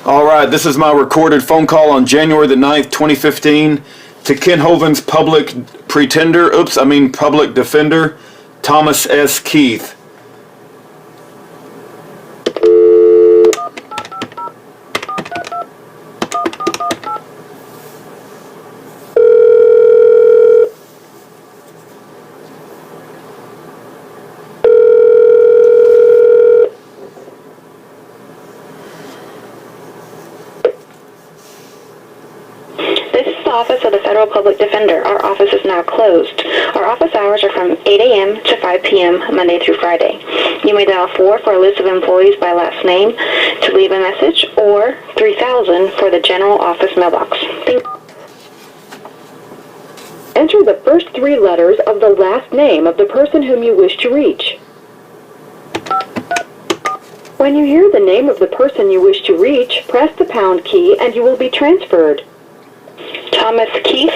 All right, this is my recorded phone call on January the 9th, 2015 to Ken Hovind's public defender, Thomas S. Keith. Office of the Federal Public Defender. Our office is now closed. Our office hours are from 8 a.m. to 5 p.m. Monday through Friday. You may dial 4 for a list of employees by last name to leave a message, or 3000 for the general office mailbox. Enter the first 3 letters of the last name of the person whom you wish to reach. When you hear the name of the person you wish to reach, press the pound key and you will be transferred. Thomas Keith.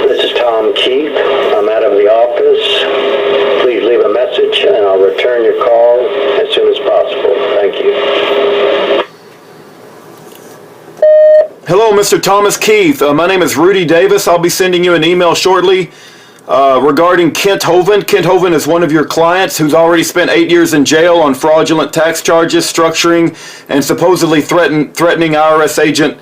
This is Tom Keith. I'm out of the office. Please leave a message and I'll return your call as soon as possible. Thank you. Hello, Mr. Thomas Keith. My name is Rudy Davis. I'll be sending you an email shortly regarding Kent Hovind. Kent Hovind is one of your clients who's already spent 8 years in jail on fraudulent tax charges, structuring, and supposedly threatening IRS agent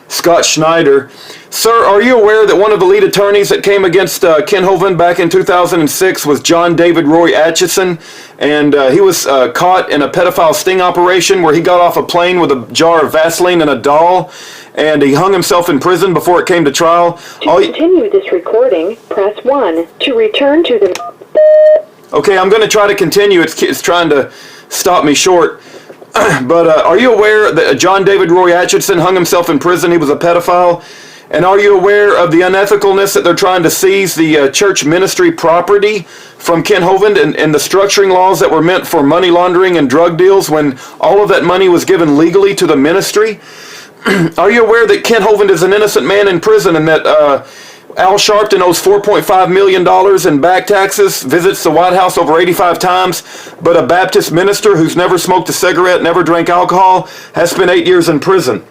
Scott Schneider. Sir, are you aware that one of the lead attorneys that came against Ken Hovind back in 2006 was John David Roy Atchison, and he was caught in a pedophile sting operation where he got off a plane with a jar of Vaseline and a doll, and he hung himself in prison before it came to trial? To continue this recording, press 1. To return to the... Okay, I'm going to try to continue. It's trying to stop me short. But are you aware that John David Roy Atchison hung himself in prison? He was a pedophile. And are you aware of the unethicalness that they're trying to seize the church ministry property from Ken Hovind and the structuring laws that were meant for money laundering and drug deals when all of that money was given legally to the ministry? Are you aware that Ken Hovind is an innocent man in prison and that Al Sharpton owes $4.5 million in back taxes, visits the White House over 85 times, but a Baptist minister who's never smoked a cigarette, never drank alcohol, has spent 8 years in prison?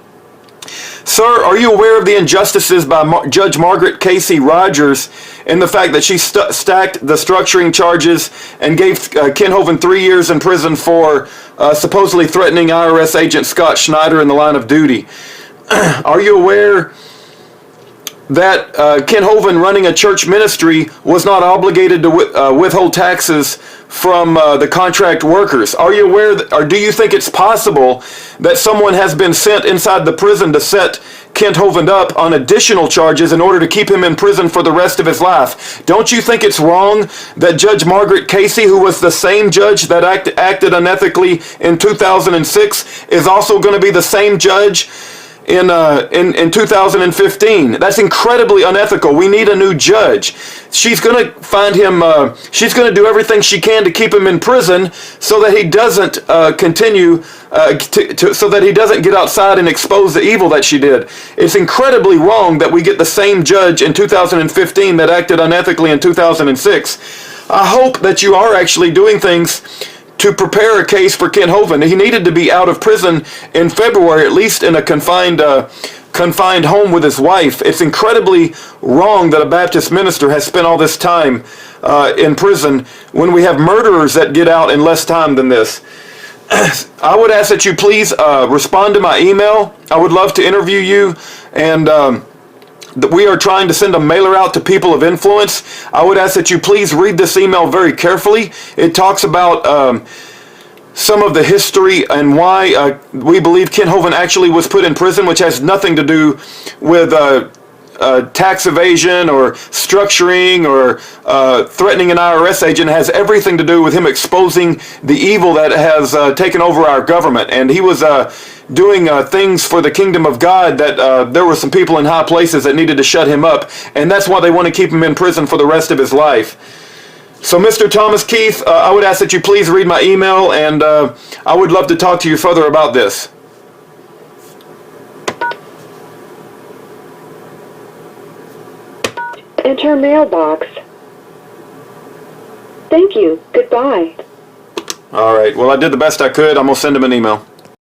Sir, are you aware of the injustices by Judge Margaret Casey Rogers in the fact that she stacked the structuring charges and gave Ken Hovind 3 years in prison for supposedly threatening IRS agent Scott Schneider in the line of duty? Are you aware that Ken Hovind, running a church ministry, was not obligated to withhold taxes from the contract workers? Are you aware, or do you think it's possible that someone has been sent inside the prison to set Kent Hovind up on additional charges in order to keep him in prison for the rest of his life? Don't you think it's wrong that Judge Margaret Casey, who was the same judge that acted unethically in 2006, is also going to be the same judge in 2015? That's incredibly unethical. We need a new judge. She's going to find him, she's going to do everything she can to keep him in prison so that he doesn't continue, so that he doesn't get outside and expose the evil that she did. It's incredibly wrong that we get the same judge in 2015 that acted unethically in 2006. I hope that you are actually doing things to prepare a case for Ken Hovind. He needed to be out of prison in February, at least in a confined home with his wife. It's incredibly wrong that a Baptist minister has spent all this time in prison when we have murderers that get out in less time than this. I would ask that you please respond to my email. I would love to interview you, and we are trying to send a mailer out to people of influence. I would ask that you please read this email very carefully. It talks about some of the history and why we believe Ken Hovind actually was put in prison, which has nothing to do with tax evasion or structuring or threatening an IRS agent. It has everything to do with him exposing the evil that has taken over our government. And he was doing things for the kingdom of God, that there were some people in high places that needed to shut him up, and that's why they want to keep him in prison for the rest of his life. So, Mr. Thomas Keith, I would ask that you please read my email, and I would love to talk to you further about this. Enter mailbox. Thank you. Goodbye. All right. Well, I did the best I could. I'm going to send him an email.